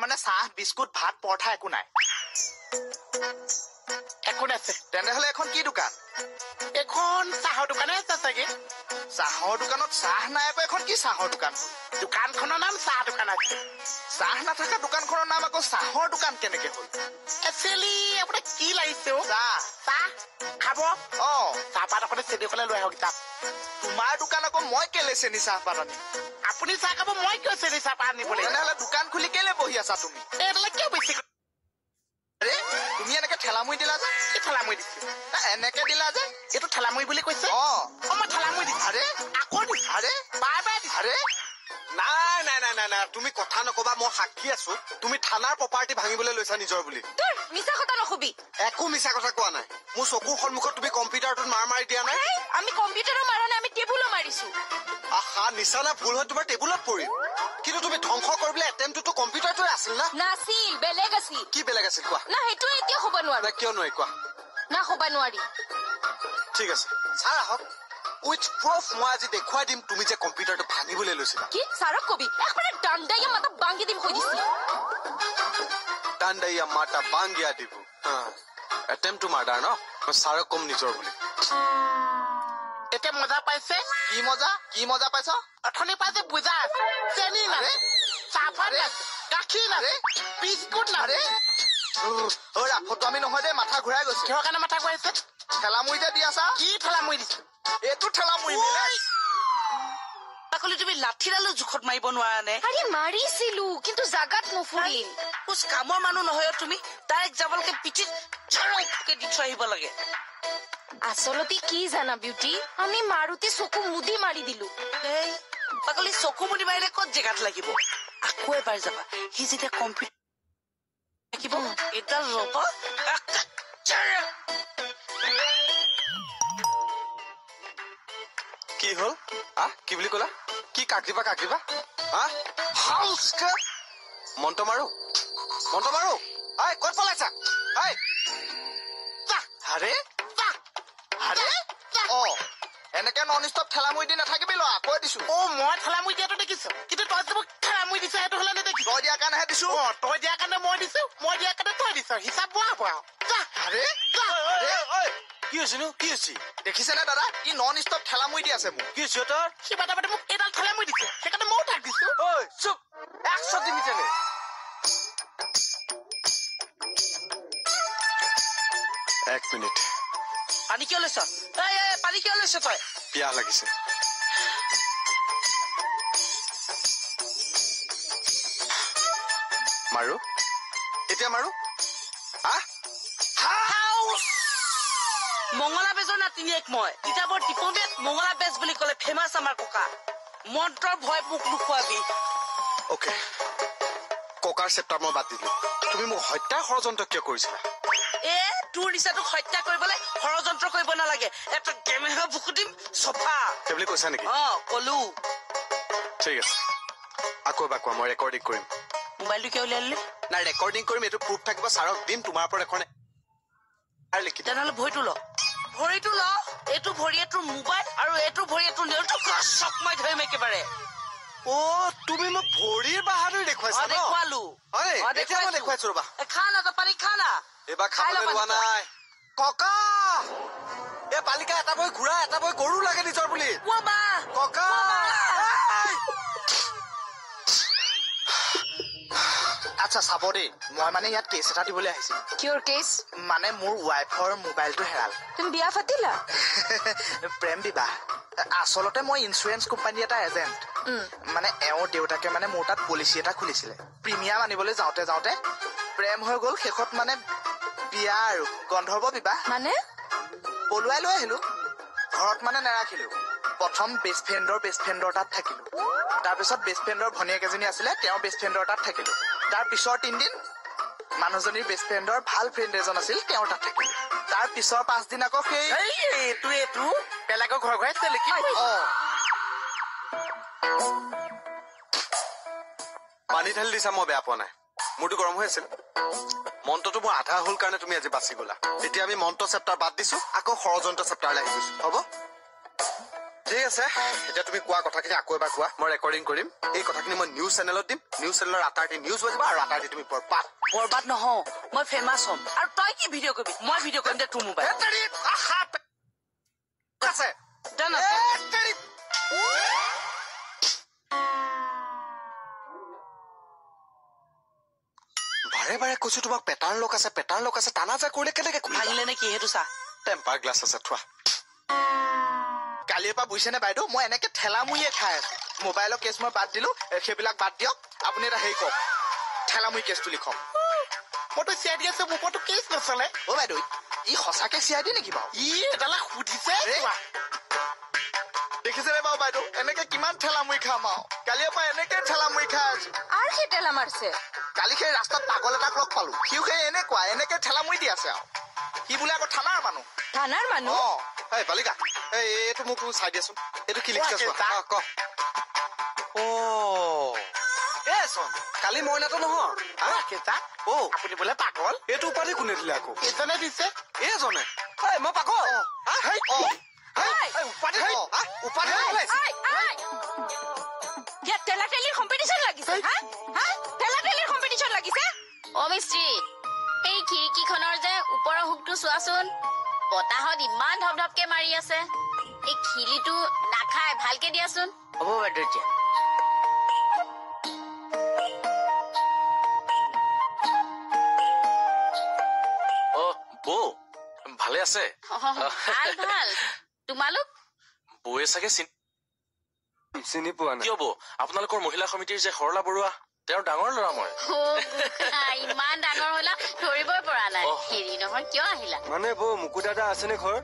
মানে চাহ বিস্কুট ভাত পৰঠা একো নাই একো নাছে তেনেহলে এখন কি দোকান এখন চাহৰ দোকানে আছে চাগে চাহৰ দোকানত চাহ নাই আকৌ এখন কি চাহৰ দোকান দোকানখনৰ নাম চাহ দোকান আছে চাহ নাথাকা দোকানখনৰ নাম আকৌ চাহৰ দোকান কেনেকে হ'ল একচুৱেলি আপোনাক কি লাগিছে চাহ চাহ খাব চাহপাত অকণে চেনি অকণে লৈ আহক তাত তোমাৰ দোকান আকৌ মই কেলে চেনি চাহপাত আনি আপুনি চাহ খাব মই কিয় চেনি চাহপাত আনিবলৈ তেনেহলে দোকান খুলি কেলে বহি আছা তুমি এইডালে কিয় বেছি আৰে তুমি এনেকে ঠেলামুৰি দিলা যে কি ঠেলামুৰি দিছে এনেকে দিলা যে এইটো ঠেলামুৰি বুলি কৈছে মই ঠেলামুৰি দিছো আৰে আকৌ দিছো আৰে বাৰে বাৰে দিছো আৰে নাই নাই নাই নাই নাই তুমি কথা নকবা মই সাক্ষী আছো তুমি থানাৰ প্ৰপাৰ্টি ভাঙিবলৈ লৈছা নিজৰ বুলি মিছা কথা নকবি একো মিছা কথা কোৱা নাই মোৰ চকুৰ সন্মুখত তুমি কম্পিউটাৰটোত মাৰ মাৰি দিয়া নাই আমি কম্পিউটাৰো মাৰা নাই আমি টেবুলো মাৰিছো আহা নিচানা ভুল হৈ তোমাৰ টেবুলত পৰিল কিন্তু তুমি ধ্বংস কৰিবলৈ এটেম্পটো কম্পিউটাৰটোৱে আছিল না নাছিল বেলেগ আছিল কি বেলেগ আছিল কোৱা না সেইটো এতিয়া হ'ব নোৱাৰো কিয় নোৱাৰি কোৱা না হ'ব নোৱাৰি ঠিক আছে ছাৰ আহক উইথ প্ৰুফ মই আজি দেখুৱাই দিম তুমি যে কম্পিউটাৰটো ভাঙিবলৈ লৈছিলা কি ছাৰক কবি একবাৰে ডাণ্ডাইয়া মাথা ভাঙি দিম কৈ দিছি ডাণ্ডাইয়া মাতা বাংগিয়া দিব এটেম্প টু মাৰ্ডাৰ ন মই ছাৰক কম নিজৰ বুলি এতিয়া মজা পাইছে কি মজা পাইছ অথনি পাইছে বুজা আছে চেনি নাৰে চাহপাত নাছে গাখীৰ নাৰে বিস্কুট নাৰে ফটো আমি নহয় দেই মাথা ঘূৰাই গৈছে কিহৰ কাৰণে মাথা ঘূৰাইছে ঠেলামুৰি যে দি আছা কি ঠেলামুৰি দিছে এইটো ঠেলামুৰি বাকলি তুমি লাঠিডালো জোখত মাৰিব নোৱাৰা নে আৰে মাৰিছিলো কিন্তু জাগাত নফুৰিল কোচ কামৰ মানুহ নহয় তুমি ডাইৰেক্ট যাবলৈকে পিঠিত চৰককে দি থৈ আহিব লাগে আচলতে কি জানা বিউটি আমি মাৰুতি চকু মুদি মাৰি দিলো এই বাকলি চকু মুদি মাৰিলে ক'ত জেগাত লাগিব আকৌ এবাৰ যাবা সি যেতিয়া কম্পিউটাৰ থাকিব এডাল ৰব কি হল কি বুলি কলা কি কাক দিবা মন্ত্ৰ মাৰো ক'ত পলাইছা আৰে আৰে এনেকে নন ষ্টপ ঠেলামুৰি দি নাথাকিবি ল'ৰা কৈ দিছো মই ঠেলামুৰি দিয়াটো দেখিছো কিন্তু তই যে মোক ঠেলামুৰি দিছ সেইটো হলে নেদেখিছো তই দিয়াৰ কাৰণেহে দিছো তই দিয়াৰ কাৰণে মই দিছো মই দিয়াৰ কাৰণে তই দিছ হিচাপ বোৱা আৰে কি হৈছে নো কি হৈছে দেখিছেনে দাদা ই নন ষ্টপ ঠেলামুৰি দি আছে মোক কি হৈছে তোৰ সি বাটা বাটা মোক এইডাল ঠেলামুৰি দিছে সেইকাৰণে ময়ো তাক দিছো চুপ 1 চেণ্টিমিটাৰ এক মিনিট পানী কিয় লৈছ পানী কিয় লৈছ তই পিয়াহ লাগিছে মাৰো এতিয়া মাৰো মঙলা বেজৰ নাতিনীয়েক মই কিতাপৰ টিপমেট মঙলা বেজ বুলি ক'লে ফেমাছ আমাৰ ককা মন্ত্ৰৰ ভয় মোক নোখোৱাবি অকে ককাৰ চেপ্টাৰ মই বাদ দিলো তুমি মোক হত্যা ষড়যন্ত্ৰ কিয় কৰিছিলা তোৰ নিচাটোক হত্যা কৰিবলৈ ষড়যন্ত্ৰ কৰিব নালাগে এটা গেমেহে বুকু দিম চফা সেই বুলি কৈছা নেকি কলো ঠিক আছে আকৌ এবাৰ কোৱা মই ৰেকৰ্ডিং কৰিম মোবাইলটো কিয় উলিয়াই ললি নাই ৰেকৰ্ডিং কৰিম এইটো প্ৰুফ থাকিব ছাৰক দিম তোমাৰ ওপৰত এখন লিখি তেনেহ'লে ভৰিটো ল এইটো ভৰিয়ে তোৰ মোবাইল আৰু এইটো ভৰিয়ে তোৰ নেউলটো চক মাৰি ধৰিম একেবাৰে তুমি মোক ভৰিৰ বাহাদুৰ দেখুৱাইছা দেখুৱালো এতিয়া মই দেখুৱাইছো ৰবা খা না তই পানী খা না এইবাৰ খাবলৈ লোৱা নাই ককা এই পালিকা এটা বৈ ঘোঁৰা এটা বৈ গৰু লাগে নিজৰ বুলি ককা আচ্ছা চাব দেই মই মানে ইয়াত কেছ এটা দিবলৈ আহিছিলো কিয়ৰ কেছ মানে মোৰ ৱাইফৰ মোবাইলটো হেৰাল তুমি বিয়া পাতিলা প্ৰেম বিবাহ আচলতে মই ইঞ্চুৰেঞ্চ কোম্পানী এটা এজেণ্ট মানে এওঁৰ দেউতাকে মানে মোৰ তাত পলিচি এটা খুলিছিলে প্ৰিমিয়াম আনিবলৈ যাওঁতে প্ৰেম হৈ গ'ল শেষত মানে বিয়া আৰু গন্ধৰ্ব বিবাহ মানে পলুৱাই লৈ আহিলো ঘৰত মানে নেৰাখিলো প্ৰথম বেষ্ট ফ্ৰেণ্ডৰ তাত থাকিলো তাৰপিছত বেষ্ট ফ্ৰেণ্ডৰ ভনীয়েক এজনী আছিলে তেওঁৰ বেষ্ট ফ্ৰেণ্ডৰ তাত থাকিলো তাৰ পিছৰ 3 দিন মানুহজনীৰ বেষ্ট ফ্ৰেণ্ডৰ ভাল ফ্ৰেণ্ড এজন আছিল তেওঁৰ তাত থাকিলো তাৰ পিছৰ 5 দিন আকৌ সেই এইটো বেলেগৰ ঘৰ ঘৰে চেলেকি পানী ঢালি দিছা মই বেয়া পোৱা নাই মোৰটো গৰম হৈ আছিল মন্ত্ৰটো মোৰ আধা হ'ল কাৰণে তুমি আজি বাচি গলা এতিয়া আমি মন্ত্ৰ চেপ্টাৰ বাদ দিছো আকৌ ষড়যন্ত্ৰ চেপ্টাৰলৈ আহি গৈছো হ'ব ঠিক আছে এতিয়া তুমি কোৱা কথাখিনি আকৌ এবাৰ কোৱা মই ৰেকৰ্ডিং কৰিম এই কথাখিনি মই নিউজ চেনেলত দিম নিউজ চেনেলৰ আটাৰ দি নিউজ বাজিব আৰু আটাৰ দি তুমি বৰবাদ নহওঁ মই ফেমাছ হ'ম আৰু তই কি ভিডিঅ' কৰিবি মই ভিডিঅ' কৰিম দে তোৰ মোবাইল আছে বাৰে বাৰে কৈছো তোমাক পেটাৰ্ণ লক আছে টানা যা কৰিলে কেনেকে ভাঙিলে নে কি সেইটো চা টেম্পাৰ গ্লাছ আছে থোৱা কালিৰ পৰা বুজিছেনে বাইদেউ মই এনেকে ঠেলামুৰিয়ে খাই আছো মোবাইলৰ কেছ মই বাদ দিলো সেইবিলাক বাদ দিয়ক আপুনি এটা হেৰি কওক ঠেলামুৰি কেছটো লিখক মইতো চিআই ডি আছে মোৰ ওপৰতো কেছ নচলে অ বাইদেউ ই সঁচাকে চিআই ডি নেকি বাৰু ই এটালে সুধিছে দেখিছেনে বাৰু বাইদেউ এনেকে কিমান ঠেলামুৰি খাম আৰু কালিৰ পৰা এনেকে ঠেলামুৰি খাই আছো আৰ সে টেলা মাৰছে কালি সেই ৰাস্তাত পাগল এটাক লগ পালো সিও সেই এনেকে ঠেলামুৰি দি আছে আৰু সি বোলে আকৌ থানাৰ মানুহ থানার মানুষ অ এই বালিকা এইটো মোক চাই দিয়াচোন এইটো কি লিখিছে চোৱা ক চোন কালি মইনাটো নহয় আপুনি বোলে পাগল এইটো উপাধি কোনে দিলে আকৌ এইজনে দিছে এইজনে মই পাগল উপাধি টেলা টেলির কম্পিটিশন লাগিছে হ্যাঁ হ্যাঁ টেলা টেলির কম্পিটিশন লাগিছে অ মিস্ত্ৰী এই খিৰিকীখনৰ যে ওপৰৰ হুকটো চোৱাচোন বতাহত ইমান ধপধপকে মাৰি আছে এই খিলিটো নাখায় ভালকে দিয়াচোন হ'ব বাইদেউ এতিয়া বৌ ভালে আছে ভাল ভাল তোমালোক বৌয়ে চাগে চিনি পোৱা নাই কিয় বৌ আপোনালোকৰ মহিলা সমিতিৰ যে সৰলা বৰুৱা তেওঁৰ ডাঙৰ ল'ৰা মই ইমান ডাঙৰ হলা ধৰিবই পৰা নাই হেৰি নহয় কিয় আহিলা মানে বৌ মুকু দাদা আছেনে ঘৰত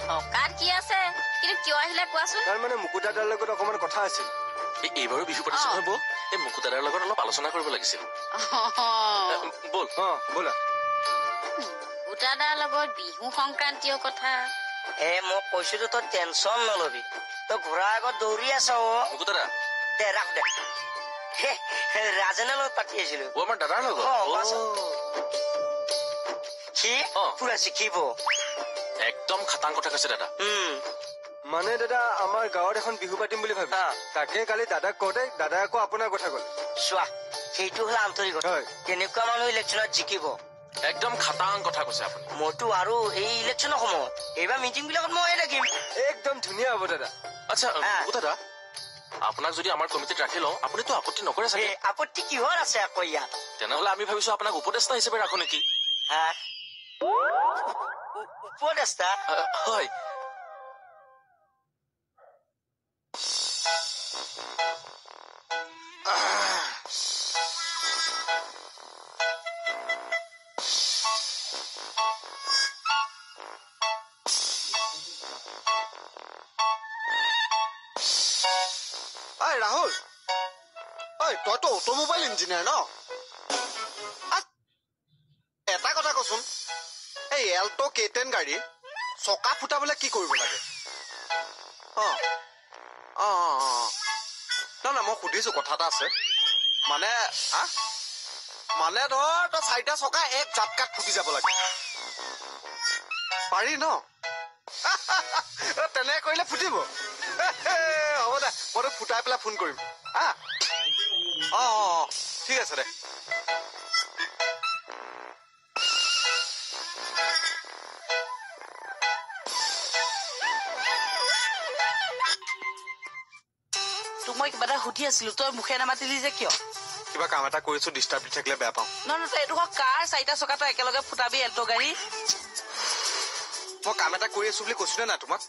থকাত কি আছে কিন্তু কিয় আহিলা কোৱাচোন তাৰ মানে মুকু দাদাৰ লগত অকমান কথা আছিল এইবাৰো বিহু পাতিছো নহয় বৌ এই মুকুতাদাৰ লগত অলপ আলোচনা কৰিব লাগিছিল ব'ল ব'লা দাদাৰ লগত বিহু সংক্ৰান্তীয় কথা মই কৈছোতো তই টেনচন নলবি তই ঘোঁৰাৰ আগত দৌৰি আছ মুকুতাদা দে ৰাখ দে ৰাজেনৰ লগত পাতি আছিলো আমাৰ দাদাৰ লগত সি পুৰা শিকিব একদম খাটাং কথা কৈছে দাদা মানে দাদা আমাৰ গাঁৱত এখন বিহু পাতিম বুলি ভাবি তাকে কালি দাদাক কওঁতে দাদাই আকৌ আপোনাৰ কথা ক'লে চোৱা সেইটো হল আন্তৰিকতা তেনেকুৱা মানুহ ইলেকশ্যনত জিকিব একদম খাটাং কথা কৈছে আপুনি মইতো আৰু এই ইলেকশ্যনৰ সময়ত এইবাৰ মিটিং বিলাকত মই থাকিম একদম ধুনীয়া হ'ব দাদা আচ্ছা মুকুতাদা আপোনাক যদি আমাৰ কমিটিত ৰাখি লওঁ আপুনিতো আপত্তি নকৰে চাগে আপত্তি কিহৰ আছে আকৌ ইয়াত তেনেহলে আমি ভাবিছো আপোনাক উপদেষ্টা হিচাপে ৰাখো নেকি উপদেষ্টা হয় ৰাহুল তইতো অট'মোবাইল ইঞ্জিনিয়াৰ ন এটা কথা কচোন এই এল্ট' K10 গাড়ী চকা ফুটাবলে কি কৰিব লাগে না মই সুধিছো কথা এটা আছে মানে ধৰ তই 4টা চকা এক জাতকাত ফুটি যাব লাগে পাৰি ন তেনে কৰিলে ফুটিব হ'ব দে মই তোক ফুটাই পেলাই ফোন কৰিম ঠিক আছে দে তোক মই কিবা এটা সুধি আছিলো তই মুখে নামাতিলি যে কিয় কিবা কাম এটা কৰিছো ডিষ্টাৰ্ব দি থাকিলে বেয়া পাওঁ নহয় তই এইটো কাৰ 4টা চকা তই একেলগে ফুটাবি এল্ট' গাড়ী মই কাম এটা কৰি আছো বুলি কৈছো নে নাই তোমাক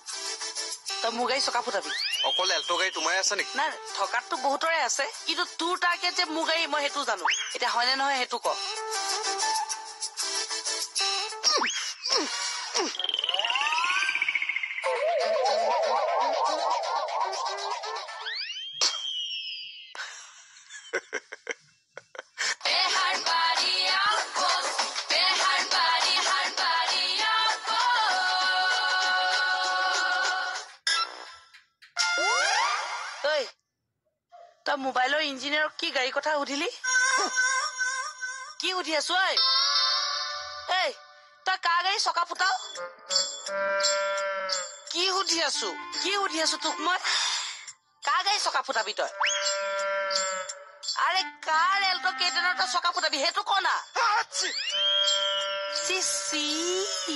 তই মোৰ গাড়ী চকা ফুটাবি অকল এল্ট' গাড়ী তোমাৰ আছে নেকি নাই থকাততো বহুতৰে আছে কিন্তু তোৰ টাৰ্গেট যে মোৰ গাড়ী মই সেইটো জানো এতিয়া হয়নে নহয় সেইটো ক তই মোবাইলৰ ইঞ্জিনিয়াৰক কি গাড়ী কথা সুধিলি কি সুধি আছো তই কাৰ গাড়ী চকা ফুটাও কি সুধি আছো তোক মই কাৰ গাড়ী চকা ফুটাবি তই আৰে কাৰ এল্টো কেইটানৰ তই চকা ফুটাবি সেইটো ক না চি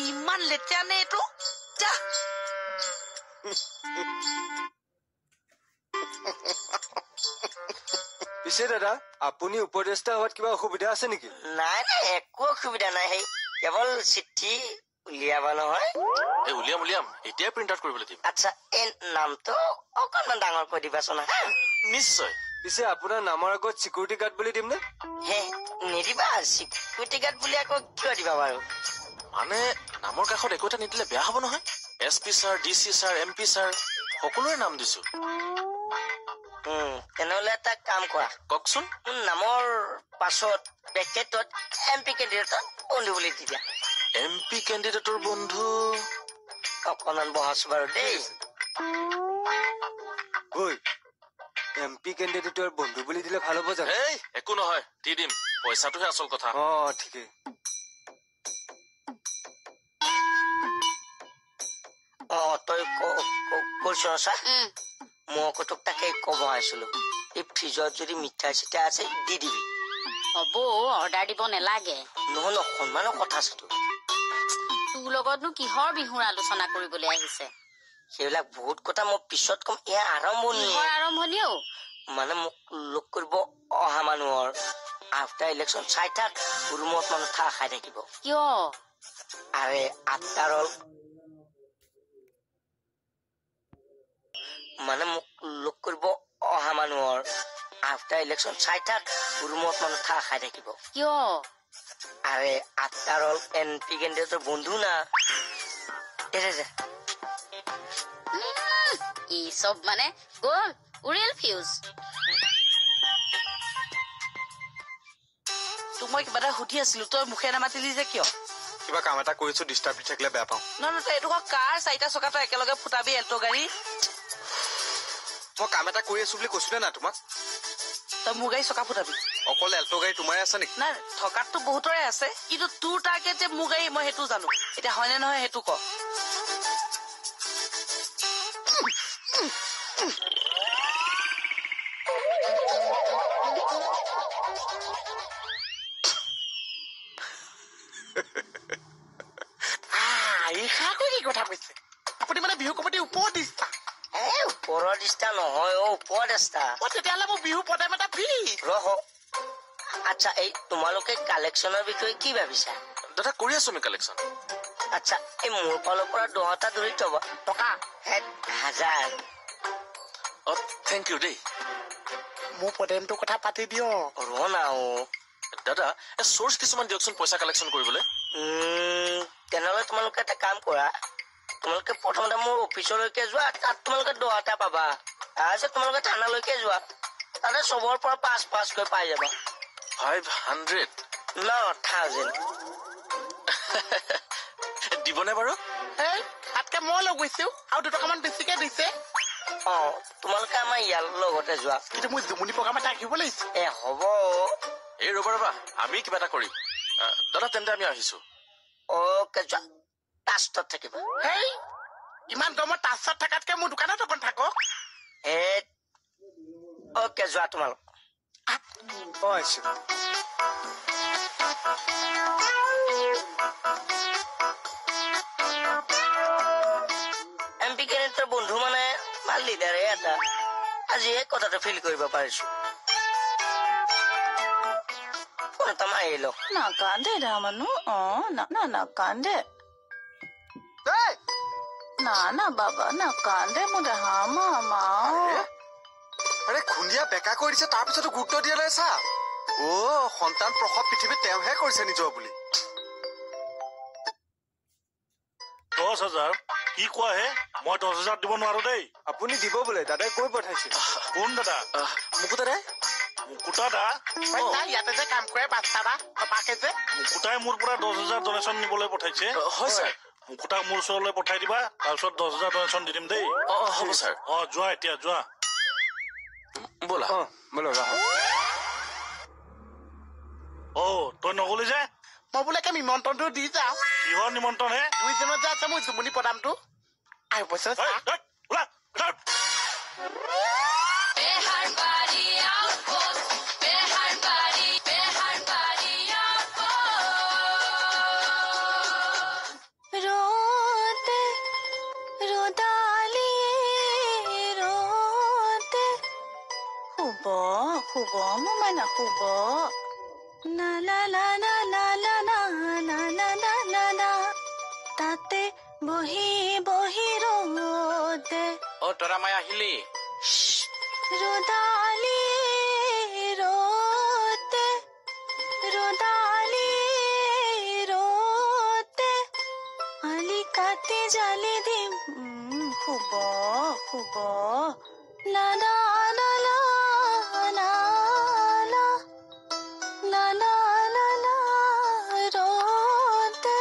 ইমান লেতেৰা নে এইটো যা পিছে দাদা আপুনি উপদেষ্টা হোৱাত কিবা অসুবিধা আছে নেকি? নাই নাই একো অসুবিধা নাই সেই কেৱল চিঠি উলিয়াবা নহয় এই উলিয়াম এতিয়াই প্ৰিণ্ট আউট কৰিবলৈ দিম আচ্ছা এই নামটো অকণমান ডাঙৰ কৈ দিবাচোন নিশ্চয় পিছে আপোনাৰ নামৰ আগত চিকিউৰিটি গাৰ্ড বুলি দিম নে? হে নিদিবা চিকিউৰিটি গাৰ্ড বুলি আকৌ কিয় দিবা বাৰু মানে নামৰ কাষত একো এটা নিদিলে বেয়া হ'ব নহয় SP sir DC sir MP sir সকলোৰে নাম দিছো তেনেহলে এটা কাম কৰা কওকচোন নামৰ পাছত পেকেটত MP কেণ্ডিডেটত বন্ধু বুলি দি দিয়া MP কেণ্ডিডেটৰ বন্ধু অকণমান বহাছো বাৰু দেই ঐ MP কেণ্ডিডেটৰ বন্ধু বুলি দিলে ভাল হ'ব জানো? এই একো নহয় দি দিম পইচাটোহে আচল কথা ঠিকেই তই কৈছ চা মই আকৌ তোক তাকে কব আহিছিলো এই ফ্ৰিজত যদি মিঠাই চিঠাই আছে দি দিবি হ'ব অৰ্ডাৰ দিব নালাগে নহয় সন্মানৰ কথা আছে তোৰ লগতনো কিহৰ বিহুৰ আলোচনা কৰিবলৈ আহিছে সেইবিলাক বহুত কথা মই পিছত কম এয়া আৰম্ভণিও মানে মোক লগ কৰিব অহা মানুহৰ আফটাৰ ইলেকশ্যন চাই থাক ৰুমত মানুহ ঠাহ খাই থাকিব কিয় আৰে আফটাৰ অল মানে মোক লগ কৰিব অহা মানুহৰ আফটাৰ ইলেকশ্যন চাই থাক ৰুমত মানুহ ঠাহ খাই থাকিব কিয় আৰে আফটাৰ অল MP কেণ্ডিডেটৰ বন্ধু না ই চব মানে গ'ল উৰিল ফিউজ তোক মই কিবা এটা সুধি আছিলো তই মুখে নামাতিলি যে কিয় কিবা কাম এটা কৰিছো ডিষ্টাৰ্ব দি থাকিলে বেয়া পাওঁ নহয় তই এইটো কাৰ চাৰিটা চকা তই একেলগে ফুটাবি এল্টো গাড়ী মই কাম এটা কৰি আছো বুলি কৈছো না তোমাক তই মোৰ গাড়ী চকা ফুটাবি অকল এল্টো গাড়ী তোমাৰে আছে নেকি নাই থকাততো বহুতৰে আছে কিন্তু তোৰ টাৰ্গেট যে মোৰ গাড়ী মই সেইটো জানো এতিয়া হয়নে নহয় সেইটো ক কথা কৈছে আপুনি মানে বিহু কমিটি উপদেষ্টা ওপৰৰ দিষ্টা নহয় উপদেষ্টা তেতিয়াহ'লে মোৰ বিহু পতাম এটা ফ্ৰী ৰহ আচ্ছা এই তোমালোকে কালেকশ্যনৰ বিষয়ে কি ভাবিছা দাদা কৰি আছো আমি কালেকশ্যন আচ্ছা এই মোৰ ফালৰ পৰা 10টা ধৰি থবা টকা 1000 থেংক ইউ দেই মোৰ পদেমটোৰ কথা পাতি দিয় ৰহ না দাদা চ'ৰ্চ কিছুমান দিয়কচোন পইচা কালেকশ্যন কৰিবলৈ তেনেহ'লে তোমালোকে এটা কাম কৰা তোমালোকে প্ৰথমতে মোৰ অফিচলৈকে যোৱা তাত তোমালোকে 10টা পাবা তাৰপিছত তোমালোকে থানালৈকে যোৱা তাতে চবৰ পৰা 5-5কৈ পাই যাবা 500 1000 দিবনে বাৰু তাতকে মই লগ গৈছো আৰু 2 টকামান বেছিকে দিছে তোমালোকে আমাৰ ইয়াৰ লগতে যোৱা কিন্তু মোৰ জুমুনি প্ৰগ্ৰাম এটা ৰাখিব লাগিছে হ'ব এই ৰবা আমি কিবা এটা কৰিম দাদা তেন্তে আমি আহিছো অ'কে যোৱা টাষ্টত থাকিবা ইমান গৰমত টাষ্টত থকাতকে মোৰ দোকানত অকণ থাকক অ'কে যোৱা তোমালোক MP কেণ্ডিডেটৰ বন্ধু মানে ভাল লিডাৰে এটা আজি এই কথাটো ফিল কৰিব পাৰিছো আহিলো নাকান্দে ৰামানু নাকান্দে না বাবা নাকান্দে মোৰ মামা আৰে খুন্দিয়া বেকা কৰি দিছে তাৰপিছতো গুৰুত্ব দিয়া নাই চা সন্তান প্ৰসৱ পৃথিৱীত তেওঁহে কৰিছে নিজৰ বুলি 10,000 কি কোৱা হে মই 10,000 দিব নোৱাৰো দেই আপুনি দিব বোলে দাদাই কৈ পঠাইছে কোন দাদা মুকুতা দা ইয়াতে যে কাম কৰে বাচ্চা দা পাপাকে যে মুকুতাই মোৰ পৰা 10,000 ডনেশ্যন নিবলৈ পঠাইছে হয় ছাৰ মুকুতাক মোৰ ওচৰলৈ পঠাই দিবা তাৰপিছত 10,000 ডনেশ্যন দি দিম দেই হ'ব ছাৰ যোৱা এতিয়া যোৱা ব'লা তই নগলি যে মই বোলে নিমন্ত্ৰণটো দি যাওঁ কিহৰ নিমন্ত্ৰণ হে দুইজনত যে আছে মোৰ জুমুনি প্ৰদামটো আহি পাইছো ওলা ওলা रोते रोदालिए रोते শুব শুব মোৰ মাইনা শুব না না না না না না না না না না না না তাতে বহি বহি ৰোতে অ তৰা মাই আহিলি रोदालिए रोते रोदालिए रोते आली काटे जाले दिम শুব শুব লা লা লা লা লা লা লা লা লা লা रोते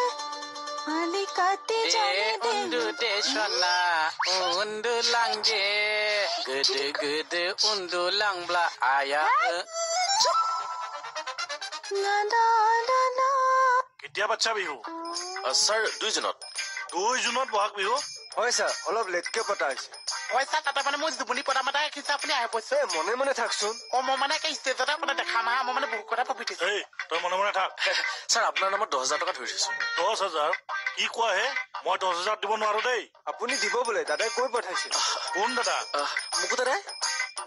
आली काटे जाले दिम দেশনা উন্দুলাং যে গদে গদে উন্দুলাংব্লা আয়া লা লা লা লা কেতিয়া বাচ্চা বিহু ছাৰ 2 জুনত 2 জুনত বহাগ বিহু হয় ছাৰ অলপ লেটকে পতা হৈছে পইচা তাতে মানে মই জুবুনি পদাম এটা ৰাখিছে আপুনি আহি পাইছে মনে মনে থাকচোন মই মানে ষ্টেজতে আপোনাৰ দেখা নাই মই মানে বহুত কথা ভাবি থৈছো এই তই মনে মনে থাক ছাৰ আপোনাৰ নামত 10,000 টকা ধৰি থৈছো 10,000 কি কোৱা হে মই 10,000 দিব নোৱাৰো দেই আপুনি দিব বোলে দাদাই কৈ পঠাইছিল কোন দাদা মুকুতা দাই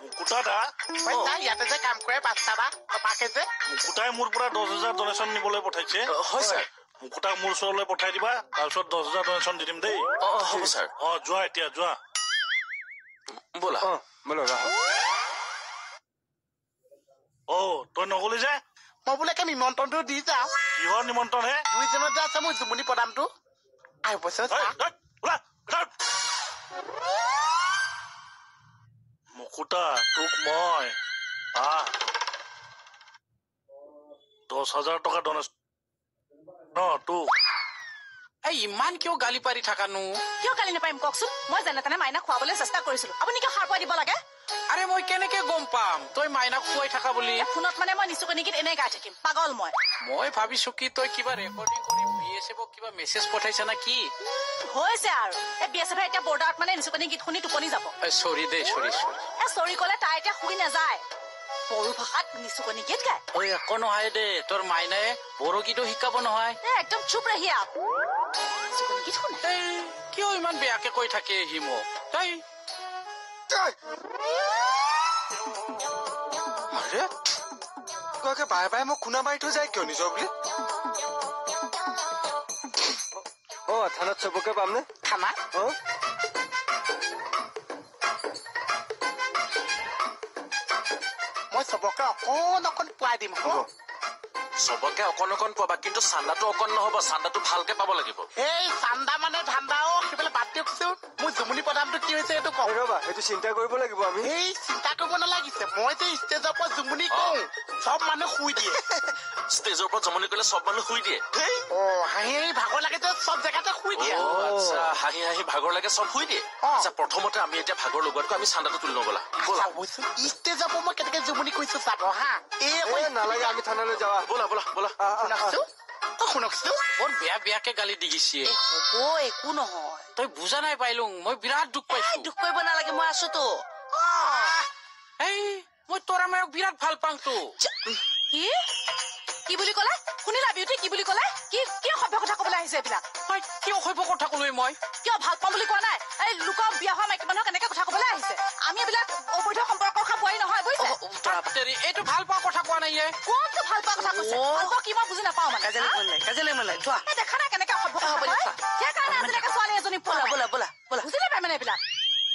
মুকুতা দা পইচা ইয়াতে যে কাম কৰে পাঁচটা বা পাকে যে মুকুতাই মোৰ পৰা 10,000 ডনেশ্যন নিবলৈ পঠাইছে হয় ছাৰ মুকুতাক মোৰ ওচৰলৈ পঠাই দিবা তাৰপিছত 10,000 ডনেশ্যন দি দিম দেই হ'ব ছাৰ যোৱা এতিয়া যোৱা ব'লা বোলো ৰাহ তই নগলি যে মই বোলে নিমন্ত্ৰণটো দি যাওঁ কিহৰ নিমন্ত্ৰণ হে 2 জুনত যে আছে মোৰ জুমুনি পদামটো আহি পাইছে মুকুতা তোক মই 10,000 টকা ডনেশ্যন তোক এই ইমান কিয় গালি পাৰি থাকানো কিয় গালি নাপাৰিম কওকচোন মই যেনে তেনে মাইনাক খুৱাবলৈ চেষ্টা কৰিছিলো আপুনি কিয় সাৰ পাই দিব লাগে আৰে মই কেনেকে গম পাম তই মাইনাক খুৱাই থাকা বুলি ফোনত মানে মই নিচুকনি গীত এনেই গাই থাকিম পাগল মই ভাবিছো কি তই কিবা ৰেকৰ্ডিং কৰি বিএছএফক কিবা মেছেজ পঠাইছা না কি হৈছে আৰু এই বিএছএফে এতিয়া বৰ্ডাৰত মানে নিচুকনি গীত শুনি টোপনি যাব চৰি দেই চৰি চৰি কলে তাই এতিয়া শুই নাযায় বড়ো ভাষাত নিচুকনি গীত গায় ঐ একো নহয় দে তোৰ মাইনাই বড়ো গীতো শিকাব নহয় একদম চুপ ৰাহি নিচুকনি গীত শুনে কিয় ইমান বেয়াকে কৈ থাকে সি মোক তই আৰে কোৱাকে বাৰে বাৰে মোক খুনা মাৰি থৈ যায় কিয় নিজৰ বুলি থানাত চবকে পামনে থানা মই চবকে অকণ অকণ পুৱাই দিম চবকে অকণ অকণ পাবা কিন্তু চান্দাটো অকণ নহব চান্দাটো ভালকে পাব লাগিব এই চান্দা মানে ধান্দা সেইফালে বাদ দিয়কচোন মোৰ জুমুনি পদামটো কি হৈছে এইটো কওঁ ৰবা সেইটো চিন্তা কৰিব লাগিব আমি এই চিন্তা কৰিব নালাগিছে মই যে ষ্টেজৰ পৰা জুমুনি কওঁ চব মানুহ শুই দিয়ে ষ্টেজৰ পৰা জমনি কৰিলে চব মানুহ শুই দিয়ে হাঁহি ভাগৰ লাগে যে চব জেগাতে শুই দিয়ে হাঁহি হাঁহি ভাগৰ লাগে চব শুই দিয়ে আচ্ছা প্ৰথমতে আমি এতিয়া ভাগৰ লগোৱাতকৈ আমি চান্দাটো তুলি নগলা ষ্টেজৰ পৰা মই কেনেকে জুমুনি কৰিছো চাব হা নালাগে আমি থানালৈ যাওঁ ব'লা ব'লা ব'লা শুনকচোন বৰ বেয়া বেয়াকে গালি দি গিছে হ'ব একো নহয় তই বুজা নাই পাইলো মই বিৰাট দুখ পাইছো দুখ কৰিব নালাগে মই আছোতো এই মই তৰা মায়ক বিৰাট ভাল পাওঁতো কি বুলি ক'লে শুনিলা বিউটি কি বুলি ক'লে কি কিয় সভ্য কথা ক'বলৈ আহিছে এইবিলাক কিয় সভ্য কথা ক'লো মই কিয় ভাল পাওঁ বুলি কোৱা নাই এই লোকৰ বিয়া হোৱা মাইকী মানুহক এনেকে কথা ক'বলৈ আহিছে আমি এইবিলাক অবৈধ সম্পৰ্ক ৰখা বোৱাৰী নহয় বুজিছে এইটো ভাল পোৱা কথা কোৱা নাই কোনটো ভাল পোৱা কথা কৈছে ভাল পোৱা কি মই বুজি নাপাওঁ মানে দেখা নাই কেনেকে সভ্য কথা ক'লে সেইকাৰণে আজিলৈকে ছোৱালী এজনী পোৱা ব'লা ব'লা ব'লা বুজি নাপায় মানে এইবিলাক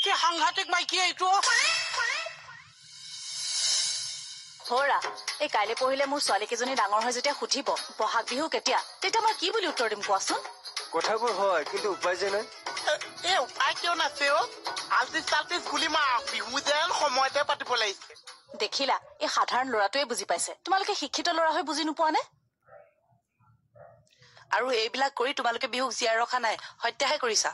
কি সাংঘাতিক মাইকী এইটো হৰা এই কাইলৈ পঢ়িলে মোৰ ছোৱালী কেইজনী ডাঙৰ হৈ যেতিয়া সুধিব বহাগ বিহু কেতিয়া তেতিয়া মই কি বুলি উত্তৰ দিম কোৱাচোন কথাবোৰ হয় কিন্তু উপায় যে নাই এই উপায় কিয় নাছে আলটিছ চালটিছ গুলি মাৰ বিহু যেন সময়তে পাতিব লাগিছে দেখিলা এই সাধাৰণ ল'ৰাটোৱে বুজি পাইছে তোমালোকে শিক্ষিত ল'ৰা হৈ বুজি নোপোৱা নে আৰু এইবিলাক কৰি তোমালোকে বিহুক জীয়াই ৰখা নাই হত্যাহে কৰিছা